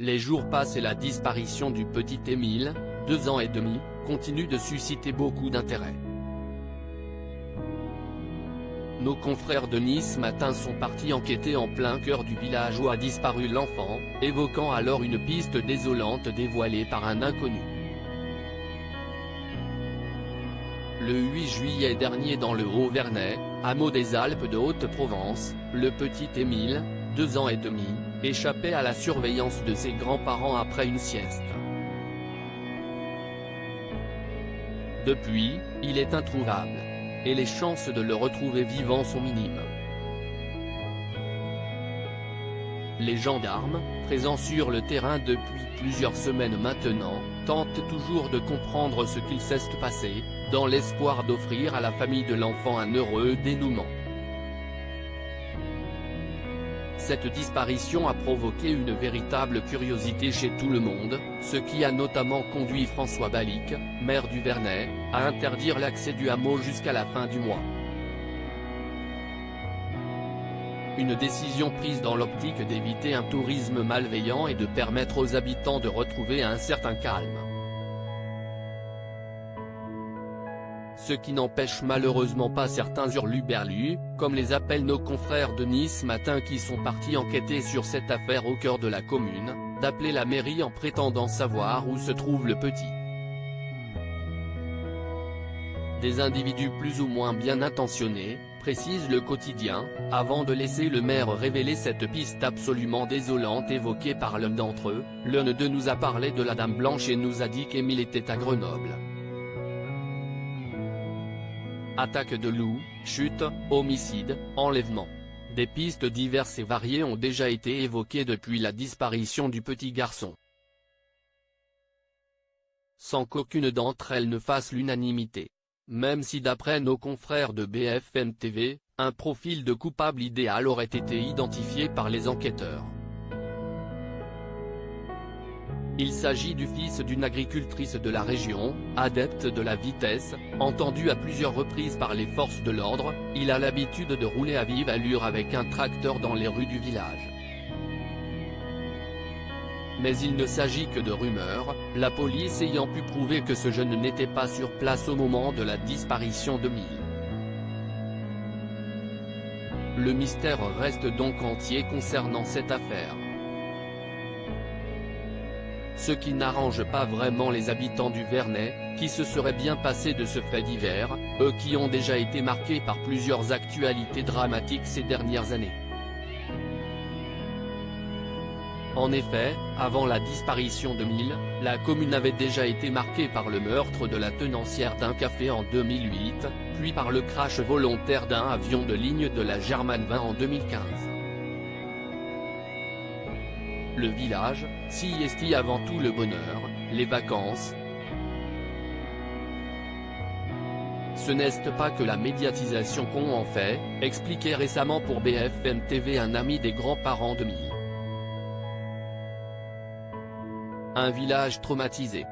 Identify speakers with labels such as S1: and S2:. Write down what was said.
S1: Les jours passent et la disparition du petit Émile, 2 ans et demi, continue de susciter beaucoup d'intérêt. Nos confrères de Nice Matin sont partis enquêter en plein cœur du village où a disparu l'enfant, évoquant alors une piste désolante dévoilée par un inconnu. Le 8 juillet dernier dans le Haut-Vernay, hameau des Alpes de Haute-Provence, le petit Émile, 2 ans et demi, échappait à la surveillance de ses grands-parents après une sieste. Depuis, il est introuvable. Et les chances de le retrouver vivant sont minimes. Les gendarmes, présents sur le terrain depuis plusieurs semaines maintenant, tentent toujours de comprendre ce qu'il s'est passé, dans l'espoir d'offrir à la famille de l'enfant un heureux dénouement. Cette disparition a provoqué une véritable curiosité chez tout le monde, ce qui a notamment conduit François Balic, maire du Vernay, à interdire l'accès du hameau jusqu'à la fin du mois. Une décision prise dans l'optique d'éviter un tourisme malveillant et de permettre aux habitants de retrouver un certain calme. Ce qui n'empêche malheureusement pas certains hurluberlus, comme les appellent nos confrères de Nice Matin qui sont partis enquêter sur cette affaire au cœur de la commune, d'appeler la mairie en prétendant savoir où se trouve le petit. Des individus plus ou moins bien intentionnés, précise le quotidien, avant de laisser le maire révéler cette piste absolument désolante évoquée par l'un d'entre eux. L'un d'eux nous a parlé de la Dame Blanche et nous a dit qu'Émile était à Grenoble. Attaque de loups, chute, homicide, enlèvement. Des pistes diverses et variées ont déjà été évoquées depuis la disparition du petit garçon. Sans qu'aucune d'entre elles ne fasse l'unanimité. Même si d'après nos confrères de BFM TV, un profil de coupable idéal aurait été identifié par les enquêteurs. Il s'agit du fils d'une agricultrice de la région, adepte de la vitesse, entendu à plusieurs reprises par les forces de l'ordre. Il a l'habitude de rouler à vive allure avec un tracteur dans les rues du village. Mais il ne s'agit que de rumeurs, la police ayant pu prouver que ce jeune n'était pas sur place au moment de la disparition d'Émile. Le mystère reste donc entier concernant cette affaire. Ce qui n'arrange pas vraiment les habitants du Vernay, qui se seraient bien passés de ce fait divers, eux qui ont déjà été marqués par plusieurs actualités dramatiques ces dernières années. En effet, avant la disparition d'Émile, la commune avait déjà été marquée par le meurtre de la tenancière d'un café en 2008, puis par le crash volontaire d'un avion de ligne de la German 20 en 2015. Le village, si est avant tout le bonheur, les vacances. Ce n'est pas que la médiatisation qu'on en fait, expliquait récemment pour BFM TV un ami des grands-parents d'Émile. Un village traumatisé.